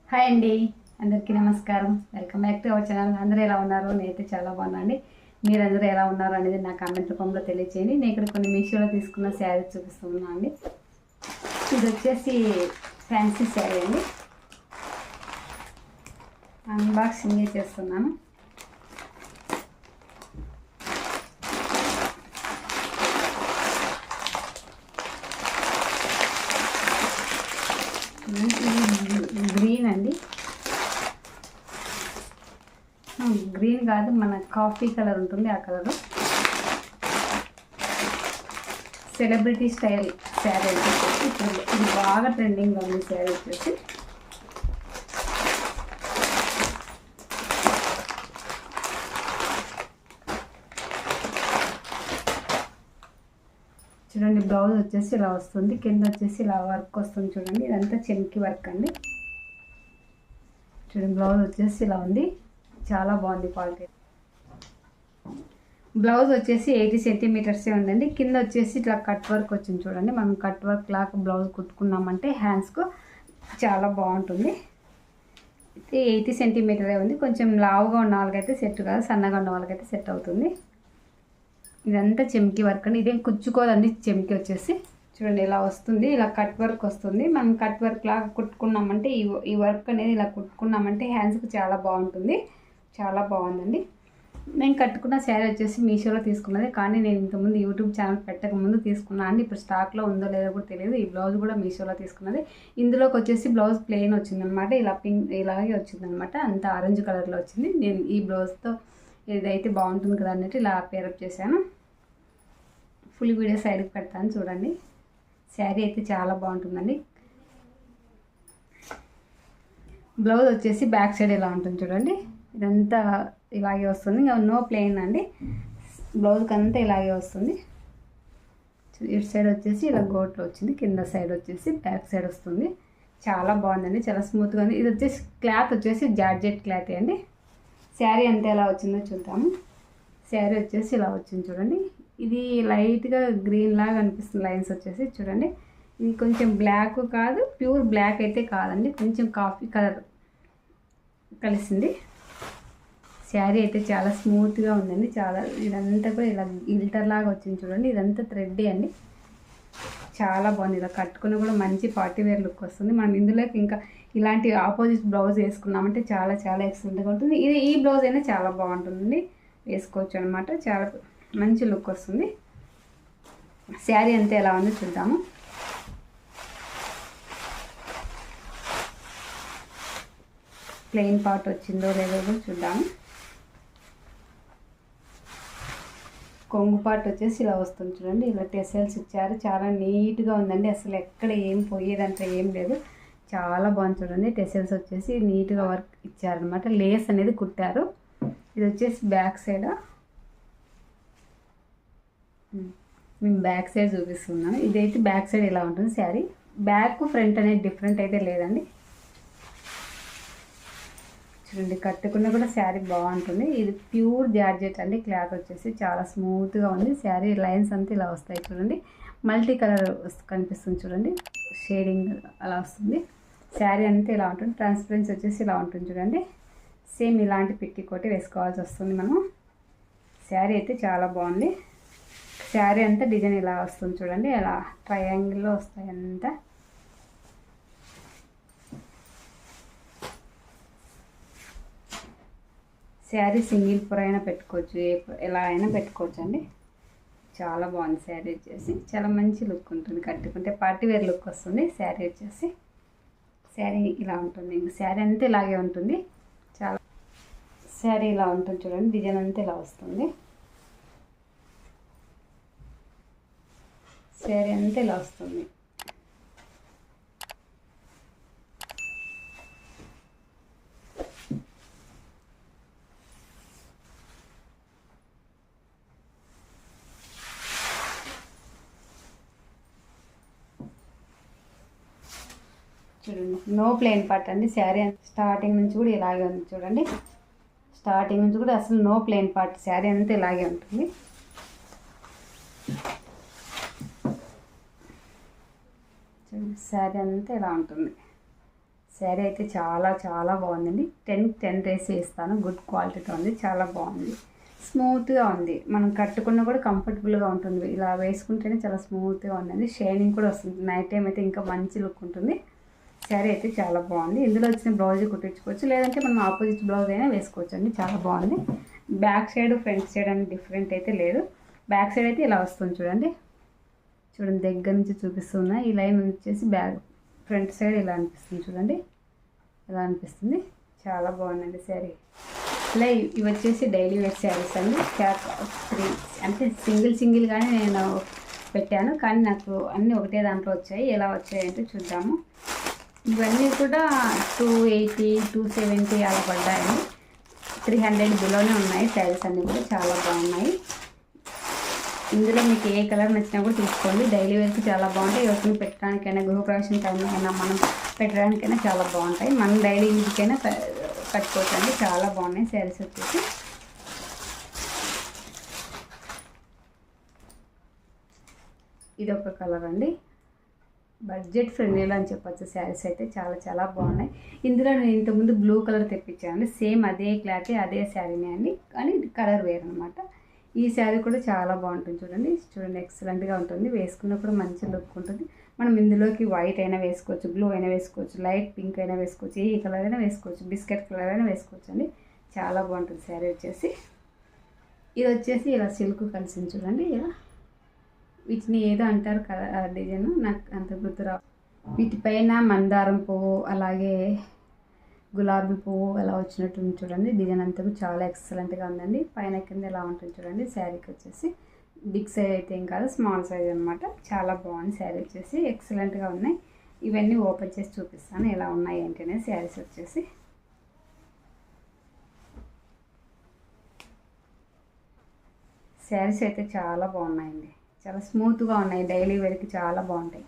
Hi అండి, అందరికీ నమస్కారం. Welcome back to our channel. అందరూ ఎలా ఉన్నారు? నేనైతే చాలా బాగున్నాండి. మీరందరూ ఎలా ఉన్నారు అనేది నా కామెంట్ రూపంలో తెలియచేయండి. నేను ఇక్కడ కొన్ని మీషోలో తీసుకున్న శారీస్ చూపిస్తున్నాను అండి. ఇది వచ్చేసి ఫ్యాన్సీ శారీ అండి. అన్బాక్సింగ్ చేస్తున్నాను. గ్రీన్ అండి, గ్రీన్ కాదు, మన కాఫీ కలర్ ఉంటుంది ఆ కలరు. సెలబ్రిటీ స్టైల్ శారీ వచ్చేసి ఇప్పుడు ఇది బాగా ట్రెండింగ్లో ఉంది. శారీ వచ్చేసి చూడండి, బ్లౌజ్ వచ్చేసి ఇలా వస్తుంది, కింద వచ్చేసి ఇలా వర్క్ వస్తుంది. చూడండి, ఇదంతా చెమ్కి వర్క్ అండి. చూడండి, బ్లౌజ్ వచ్చేసి ఇలా ఉంది, చాలా బాగుంది క్వాలిటీ. బ్లౌజ్ వచ్చేసి 80 సెంటీమీటర్సే ఉందండి. కింద వచ్చేసి ఇట్లా కట్ వర్క్ వచ్చింది. చూడండి, మనం కట్ వర్క్ లాగా బ్లౌజ్ కుట్టుకున్నామంటే హ్యాండ్స్కు చాలా బాగుంటుంది. అయితే 80 సెంటీమీటరే ఉంది. కొంచెం లావుగా ఉన్న వాళ్ళకైతే సెట్ కాదు, సన్నగా ఉన్న వాళ్ళకైతే సెట్ అవుతుంది. ఇదంతా చెమ్కి వర్క్ అండి. ఇదేం కుచ్చుకోదండి. చెమ్కి వచ్చేసి చూడండి ఇలా వస్తుంది, ఇలా కట్ వర్క్ వస్తుంది. మనం కట్ వర్క్ లాగా కుట్టుకున్నామంటే ఈ వర్క్ అనేది ఇలా కుట్టుకున్నామంటే హ్యాండ్స్కి చాలా బాగుంటుంది. చాలా బాగుందండి. నేను కట్టుకున్న శారీ వచ్చేసి మీషోలో తీసుకున్నది, కానీ నేను ఇంతకుముందు యూట్యూబ్ ఛానల్ పెట్టక ముందు తీసుకున్నాను అండి. ఇప్పుడు స్టాక్లో ఉందో లేదో కూడా తెలియదు. ఈ బ్లౌజ్ కూడా మీషోలో తీసుకున్నది. ఇందులోకి వచ్చేసి బ్లౌజ్ ప్లెయిన్ వచ్చిందనమాట. ఇలా పింక్ ఇలాగే వచ్చిందనమాట. అంత ఆరెంజ్ కలర్లో వచ్చింది. నేను ఈ బ్లౌజ్తో ఇదైతే బాగుంటుంది కదా అన్నట్టు ఇలా పేరప్ చేశాను. ఫుల్ వీడియో సైడ్కి పెడతాను చూడండి. శారీ అయితే చాలా బాగుంటుందండి. బ్లౌజ్ వచ్చేసి బ్యాక్ సైడ్ ఇలా ఉంటుంది. చూడండి, ఇదంతా ఇలాగే వస్తుంది. ఇంకా నో ప్లెయిన్ అండి. బ్లౌజ్కి అంతా ఇలాగే వస్తుంది. ఇటు సైడ్ వచ్చేసి ఇలా గోట్లో వచ్చింది, కింద సైడ్ వచ్చేసి బ్యాక్ సైడ్ వస్తుంది. చాలా బాగుందండి, చాలా స్మూత్గా ఉంది. ఇది వచ్చేసి క్లాత్ వచ్చేసి జార్జెట్ క్లాత్ అండి. శారీ అంతా ఎలా వచ్చిందో చూద్దాము. శారీ వచ్చేసి ఇలా వచ్చింది. చూడండి, ఇది లైట్గా గ్రీన్ లాగా అనిపిస్తుంది. లైన్స్ వచ్చేసి చూడండి, ఇది కొంచెం బ్లాక్ కాదు, ప్యూర్ బ్లాక్ అయితే కాదండి, కొంచెం కాఫీ కలర్ కలిసింది. శారీ అయితే చాలా స్మూత్గా ఉందండి. చాలా ఇదంతా కూడా ఇలా గిల్టర్ లాగా వచ్చింది. చూడండి, ఇదంతా థ్రెడ్డే అండి. చాలా బాగుంది. ఇలా కట్టుకుని కూడా మంచి పార్టీ వేర్ లుక్ వస్తుంది. మనం ఇందులోకి ఇంకా ఇలాంటి ఆపోజిట్ బ్లౌజ్ వేసుకున్నామంటే చాలా చాలా ఎక్సలెంట్గా ఉంటుంది. ఈ బ్లౌజ్ అయినా చాలా బాగుంటుందండి, వేసుకోవచ్చు అనమాట. చాలా మంచి లుక్ వస్తుంది. శారీ అంతా ఎలా ఉందో చూద్దాము. ప్లెయిన్ పార్ట్ వచ్చిందో లేదో చూద్దాము. కొంగు పార్ట్ వచ్చేసి ఇలా వస్తుంది. చూడండి, ఇలా టెసల్స్ ఇచ్చారు. చాలా నీట్గా ఉందండి. అసలు ఎక్కడ ఏం పోయేదంటే ఏం లేదు. చాలా బాగుంది. చూడండి, టెసల్స్ వచ్చేసి నీట్గా వర్క్ ఇచ్చారనమాట. లేస్ అనేది కుట్టారు. ఇది వచ్చేసి బ్యాక్ సైడ్. నేను బ్యాక్ సైడ్ చూపిస్తున్నాను. ఇదైతే బ్యాక్ సైడ్ ఇలా ఉంటుంది శారీ. బ్యాక్ ఫ్రంట్ అనేది డిఫరెంట్ అయితే లేదండి. చూడండి, కట్టుకున్న కూడా శారీ బాగుంటుంది. ఇది ప్యూర్ జార్జెట్ అండి. క్లాత్ వచ్చేసి చాలా స్మూత్గా ఉంది. శారీ లైన్స్ అంతా ఇలా వస్తాయి. చూడండి, మల్టీ కలర్ కనిపిస్తుంది. చూడండి, షేడింగ్ అలా వస్తుంది. శారీ అంతా ఇలా ఉంటుంది. ట్రాన్స్పరెన్సీ వచ్చేసి ఇలా ఉంటుంది. చూడండి, సేమ్ ఇలాంటి పెట్టికోటి వేసుకోవాల్సి వస్తుంది మనం. శారీ అయితే చాలా బాగుంది. శారీ అంతా డిజైన్ ఇలా వస్తుంది. చూడండి, అలా ట్రయాంగిల్లో వస్తాయి అంతా. శారీ సింగిల్ పొర అయినా పెట్టుకోవచ్చు, ఎలా అయినా పెట్టుకోవచ్చు అండి. చాలా బాగుంది. శారీ వచ్చేసి చాలా మంచి లుక్ ఉంటుంది. కట్టుకుంటే పార్టీ వేర్ లుక్ వస్తుంది. శారీ వచ్చేసి శారీ ఇలా ఉంటుంది. శారీ అంతా ఇలాగే ఉంటుంది. చాలా శారీ ఇలా ఉంటుంది. చూడండి, డిజైన్ అంతా ఇలా వస్తుంది. శారీ అంతా ఇలా వస్తుంది. చూడండి, నో ప్లెయిన్ పార్ట్ అండి. శారీ స్టార్టింగ్ నుంచి కూడా ఇలాగే ఉంది. చూడండి, స్టార్టింగ్ నుంచి కూడా అసలు నో ప్లెయిన్ పార్ట్. శారీ అంతా ఇలాగే ఉంటుంది. శారీ అంతా ఇలా ఉంటుంది. శారీ అయితే చాలా చాలా బాగుందండి. 10 రేస్ ఇస్తాను. గుడ్ క్వాలిటీతో ఉంది, చాలా బాగుంది, స్మూత్గా ఉంది. మనం కట్టుకున్నా కూడా కంఫర్టబుల్గా ఉంటుంది. ఇలా వేసుకుంటేనే చాలా స్మూత్గా ఉందండి. షైనింగ్ కూడా వస్తుంది. నైట్ టైం అయితే ఇంకా మంచి లుక్ ఉంటుంది. శారీ అయితే చాలా బాగుంది. ఇందులో వచ్చిన బ్లౌజ్ కుట్టించుకోవచ్చు, లేదంటే మనం ఆపోజిట్ బ్లౌజ్ అయినా వేసుకోవచ్చు అండి. చాలా బాగుంది. బ్యాక్ సైడ్ ఫ్రంట్ సైడ్ అని డిఫరెంట్ అయితే లేదు. బ్యాక్ సైడ్ అయితే ఇలా వస్తుంది చూడండి. చూడండి దగ్గర నుంచి చూపిస్తున్నా. ఈ లైన్ వచ్చేసి బ్యాక్ ఫ్రంట్ సైడ్ ఇలా అనిపిస్తుంది చూడండి. ఇలా అనిపిస్తుంది. చాలా బాగుందండి శారీ. ఇలా ఇవి వచ్చేసి డైలీ వేర్ శారీస్ అండి. 3 అంటే సింగిల్గానే నేను పెట్టాను, కానీ నాకు అన్నీ ఒకటే దాంట్లో వచ్చాయి. ఎలా వచ్చాయంటే చూద్దాము. ఇవన్నీ కూడా 280, 270 అలా పడ్డాయండి. 300 బిలోనే ఉన్నాయి. శారీస్ అన్నీ కూడా చాలా బాగున్నాయి. ఇందులో మీకు ఏ కలర్ నచ్చినా కూడా తీసుకోండి. డైలీ వేర్కి చాలా బాగుంటాయి. ఎవరికైనా పెట్టడానికైనా, గృహప్రవేశం టైంలో అయినా మనం పెట్టడానికైనా చాలా బాగుంటాయి. మనం డైలీ యూజ్కైనా కట్టుకోవచ్చండి. చాలా బాగున్నాయి శారీస్ వచ్చేసి. ఇది ఒక కలర్ అండి. బడ్జెట్ ఫ్రెండ్లీలో అని చెప్పచ్చు. శారీస్ అయితే చాలా చాలా బాగున్నాయి. ఇందులో నేను ఇంతకుముందు బ్లూ కలర్ తెప్పించాను. సేమ్ అదే క్లాత్, అదే శారీనే అండి, కానీ కలర్ వేరు అనమాట. ఈ శారీ కూడా చాలా బాగుంటుంది చూడండి. ఎక్సలెంట్గా ఉంటుంది. వేసుకున్నప్పుడు మంచి లుక్ ఉంటుంది. మనం ఇందులోకి వైట్ అయినా వేసుకోవచ్చు, బ్లూ అయినా వేసుకోవచ్చు, లైట్ పింక్ అయినా వేసుకోవచ్చు, ఏ కలర్ అయినా వేసుకోవచ్చు, బిస్కెట్ కలర్ అయినా వేసుకోవచ్చు అండి. చాలా బాగుంటుంది శారీ వచ్చేసి. ఇది వచ్చేసి ఇలా సిల్క్ కలిసింది చూడండి. ఇలా వీటిని ఏదో అంటారు కదా డిజైన్, నాకు అంత గుర్తురా. వీటిపైన మందారం పువ్వు, అలాగే గులాబీ పువ్వు అలా వచ్చినట్టు చూడండి. డిజైన్ అంతా చాలా ఎక్సలెంట్గా ఉందండి. పైన కింద ఎలా ఉంటుంది చూడండి. శారీకి వచ్చేసి బిగ్ సైజ్ అయితే ఏం కాదు, స్మాల్ సైజ్ అనమాట. చాలా బాగుంది శారీ వచ్చేసి. ఎక్సలెంట్గా ఉన్నాయి. ఇవన్నీ ఓపెన్ చేసి చూపిస్తాను ఎలా ఉన్నాయి ఏంటనే. శారీస్ వచ్చేసి శారీస్ అయితే చాలా బాగున్నాయండి. చాలా స్మూత్గా ఉన్నాయి. డైలీ వేర్కి చాలా బాగుంటాయి.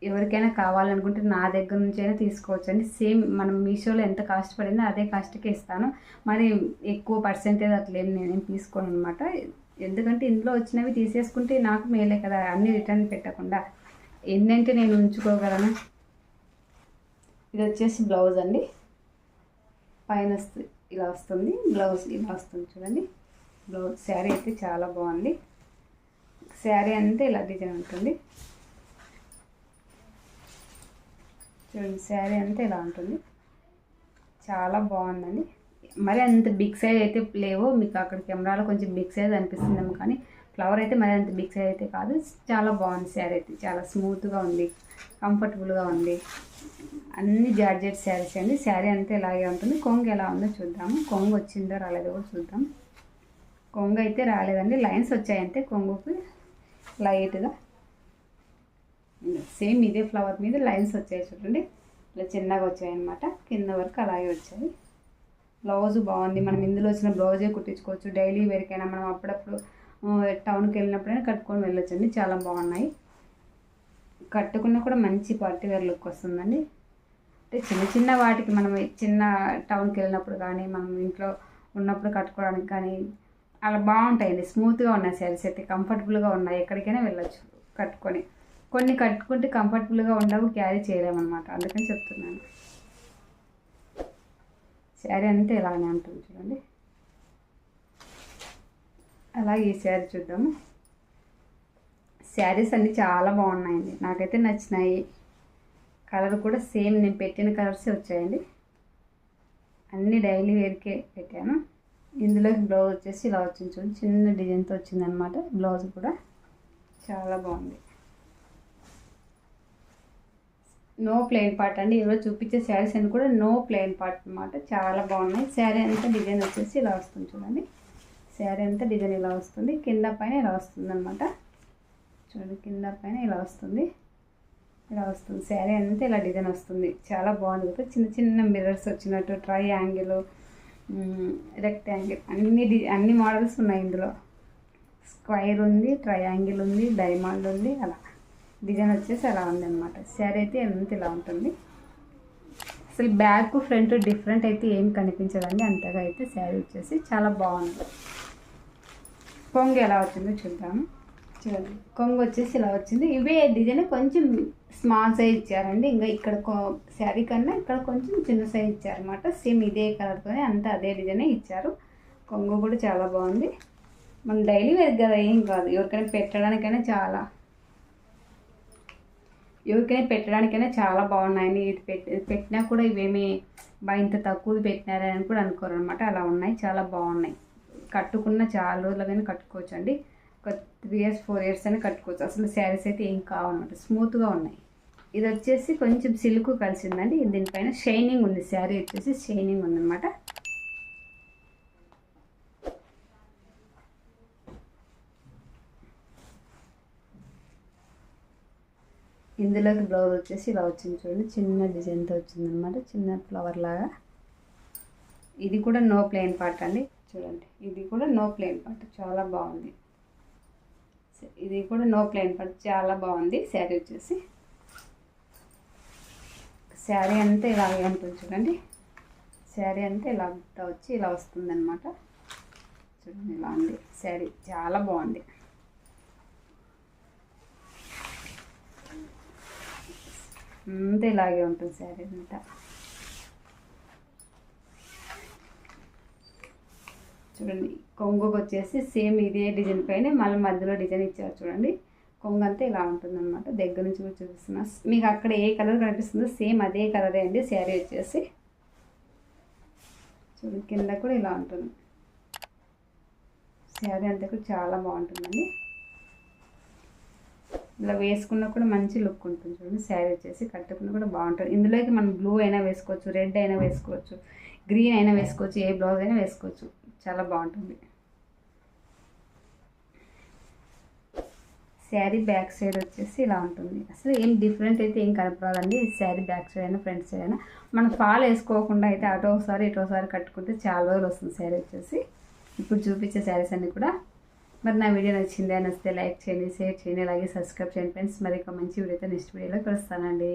ఎవరికైనా కావాలనుకుంటే నా దగ్గర నుంచి అయినా తీసుకోవచ్చు అండి. సేమ్ మనం మీషోలో ఎంత కాస్ట్ పడిందో అదే కాస్ట్కి ఇస్తాను. మరి ఎక్కువ పర్సెంటేజ్ అట్లేం నేనేం తీసుకోను అనమాట. ఎందుకంటే ఇందులో వచ్చినవి తీసేసుకుంటే నాకు మేలే కదా, అన్నీ రిటర్న్ పెట్టకుండా. ఏంటంటే నేను ఉంచుకోగలను. ఇది వచ్చేసి బ్లౌజ్ అండి. పైన ఇలా వస్తుంది, బ్లౌజ్ ఇలా వస్తుంది చూడండి. బ్లౌజ్ శారీ అయితే చాలా బాగుంది. శారీ అంతా ఇలా డిజైన్ ఉంటుంది చూడండి. శారీ అంతా ఇలా ఉంటుంది. చాలా బాగుందండి. మరి అంత బిగ్ సైజ్ అయితే లేవు. మీకు అక్కడ కెమెరాలో కొంచెం బిగ్ సైజ్ అనిపిస్తుందేమో, కానీ ఫ్లవర్ అయితే మరి అంత బిగ్ సైజ్ అయితే కాదు. చాలా బాగుంది శారీ అయితే. చాలా స్మూత్గా ఉంది, కంఫర్టబుల్గా ఉంది. అన్ని జార్జెట్ శారీస్ అండి. శారీ అంతా ఇలాగే ఉంటుంది. కొంగు ఎలా ఉందో చూద్దాము. కొంగు వచ్చిందో రాలేదో కూడా చూద్దాం. కొంగు అయితే రాలేదండి, లైన్స్ వచ్చాయంటే కొంగుకి లైట్గా. సేమ్ ఇదే ఫ్లవర్ మీద లైన్స్ వచ్చాయి చూడండి. ఇలా చిన్నగా వచ్చాయన్నమాట. కింద వరకు అలాగే వచ్చాయి. బ్లౌజ్ బాగుంది. మనం ఇందులో వచ్చిన బ్లౌజే కుట్టించుకోవచ్చు. డైలీ వేరికైనా మనం అప్పుడప్పుడు టౌన్కి వెళ్ళినప్పుడైనా కట్టుకొని వెళ్ళొచ్చండి. చాలా బాగున్నాయి. కట్టుకున్నా కూడా మంచి పార్టీ వేర్ లుక్ వస్తుందండి. అంటే చిన్న చిన్న వాటికి మనం చిన్న టౌన్కి వెళ్ళినప్పుడు కానీ, మనం ఇంట్లో ఉన్నప్పుడు కట్టుకోవడానికి కానీ అలా బాగుంటాయండి. స్మూత్గా ఉన్నాయి శారీస్ అయితే. కంఫర్టబుల్గా ఉన్నాయి. ఎక్కడికైనా వెళ్ళొచ్చు కట్టుకొని. కొన్ని కట్టుకుంటే కంఫర్టబుల్గా ఉండవు, క్యారీ చేయలేమన్నమాట. అందుకని చెప్తున్నాను. శారీ అంతా ఇలానే ఉంటుంది చూడండి. అలాగే ఈ శారీ చూద్దాము. శారీస్ అన్నీ చాలా బాగున్నాయండి. నాకైతే నచ్చినాయి. కలర్ కూడా సేమ్ నేను పెట్టిన కలర్సే వచ్చాయండి. అన్నీ డైలీ వేర్కే పెట్టాను. ఇందులోకి బ్లౌజ్ వచ్చేసి ఇలా వచ్చింది చూడండి. చిన్న డిజైన్తో వచ్చిందనమాట. బ్లౌజ్ కూడా చాలా బాగుంది. నో ప్లెయిన్ పార్ట్ అండి. ఈరోజు చూపించే శారీస్ అన్ని కూడా నో ప్లెయిన్ పార్ట్ అనమాట. చాలా బాగున్నాయి. శారీ అంతా డిజైన్ వచ్చేసి ఇలా వస్తుంది చూడండి. శారీ అంతా డిజైన్ ఇలా వస్తుంది. కింద పైన ఇలా వస్తుంది అనమాట. చూడండి, కింద పైన ఇలా వస్తుంది. ఇలా వస్తుంది శారీ అంతా ఇలా డిజైన్ వస్తుంది. చాలా బాగుంది కదా. చిన్న చిన్న మిర్రర్స్ వచ్చినట్టు, ట్రయాంగిల్, రెక్టాంగిల్, అన్ని మోడల్స్ ఉన్నాయి ఇందులో. స్క్వైర్ ఉంది, ట్రయాంగిల్ ఉంది, డైమండ్ ఉంది. అలా డిజైన్ వచ్చేసి అలా ఉంది అనమాట. శారీ అయితే ఎంత ఇలా ఉంటుంది. అసలు బ్యాక్ ఫ్రంట్ డిఫరెంట్ అయితే ఏం కనిపించదండి అంతగా అయితే. శారీ వచ్చేసి చాలా బాగుంది. కొంగు ఎలా వచ్చిందో చూద్దాము. చూడండి కొంగు వచ్చేసి ఇలా వచ్చింది. ఇవే డిజైన్ కొంచెం స్మాల్ సైజ్ ఇచ్చారండి. ఇంకా ఇక్కడ శారీ కన్నా ఇక్కడ కొంచెం చిన్న సైజ్ ఇచ్చారనమాట. సేమ్ ఇదే కలర్తోనే అంతా అదే డిజైనే ఇచ్చారు. కొంగు కూడా చాలా బాగుంది. మనం డైలీ వేర్ కదా, ఏం కాదు, ఎవరికైనా పెట్టడానికైనా చాలా బాగున్నాయని. ఇది పెట్టినా కూడా ఇవేమి ఇంత తక్కువ పెట్టినారని కూడా అనుకోరు అనమాట. అలా ఉన్నాయి, చాలా బాగున్నాయి. కట్టుకున్న చాలా రోజులుగానే కట్టుకోవచ్చు అండి. ఒక 3 years 4 years అయినా కట్టుకోవచ్చు. అసలు శారీస్ అయితే ఏం కావన్నమాట, స్మూత్గా ఉన్నాయి. ఇది వచ్చేసి కొంచెం సిల్క్ కలిసిందండి. దీనిపైన షైనింగ్ ఉంది. శారీ వచ్చేసి షైనింగ్ ఉందన్నమాట. ఇందులోకి బ్లౌజ్ వచ్చేసి ఇలా వచ్చింది చూడండి. చిన్న డిజైన్తో వచ్చిందనమాట, చిన్న ఫ్లవర్ లాగా. ఇది కూడా నో ప్లెయిన్ పార్ట్ అండి. చూడండి, ఇది కూడా నో ప్లెయిన్ పార్ట్, చాలా బాగుంది. ఇది కూడా నో ప్లెయిన్ పార్ట్, చాలా బాగుంది. శారీ వచ్చేసి శారీ అంతా ఇలాగే ఉంటుంది చూడండి. శారీ అంతా ఇలా వచ్చి ఇలా వస్తుందన్నమాట. చూడండి, ఇలా ఉంది శారీ, చాలా బాగుంది. అంతా ఇలాగే ఉంటుంది శారీ అంతా. చూడండి, కొంగుకు వచ్చేసి సేమ్ ఇదే డిజైన్ పైన మళ్ళీ మధ్యలో డిజైన్ ఇచ్చారు చూడండి. కొంగు అంతా ఇలా ఉంటుందన్నమాట. దగ్గర నుంచి కూడా చూపిస్తున్నా. మీకు అక్కడ ఏ కలర్ కనిపిస్తుందో సేమ్ అదే కలరే అండి శారీ వచ్చేసి. చూడండి, కింద కూడా ఇలా ఉంటుంది. శారీ అంతా కూడా చాలా బాగుంటుందండి. ఇలా వేసుకున్నా కూడా మంచి లుక్ ఉంటుంది చూడండి. శారీ వచ్చేసి కట్టుకున్నా కూడా బాగుంటుంది. ఇందులోకి మనం బ్లూ అయినా వేసుకోవచ్చు, రెడ్ అయినా వేసుకోవచ్చు, గ్రీన్ అయినా వేసుకోవచ్చు, ఏ బ్లౌజ్ అయినా వేసుకోవచ్చు. చాలా బాగుంటుంది. శారీ బ్యాక్ సైడ్ వచ్చేసి ఇలా ఉంటుంది. అసలు ఏం డిఫరెంట్ అయితే ఏం కనపరాదండి. శారీ బ్యాక్ సైడ్ అయినా ఫ్రంట్ సైడ్ అయినా మనం ఫాల్ వేసుకోకుండా అయితే అటోసారి ఇటోసారి కట్టుకుంటే చాలా రోజులు వస్తుంది శారీ వచ్చేసి. ఇప్పుడు చూపించే శారీస్ అన్నీ కూడా. మరి నా వీడియో నచ్చితే లైక్ చేయండి, షేర్ చేయండి, అలాగే సబ్స్క్రైబ్ చేయండి ఫ్రెండ్స్. మరి ఒక మంచి వీడియోతో నెక్స్ట్ వీడియోలో కలుస్తానండి.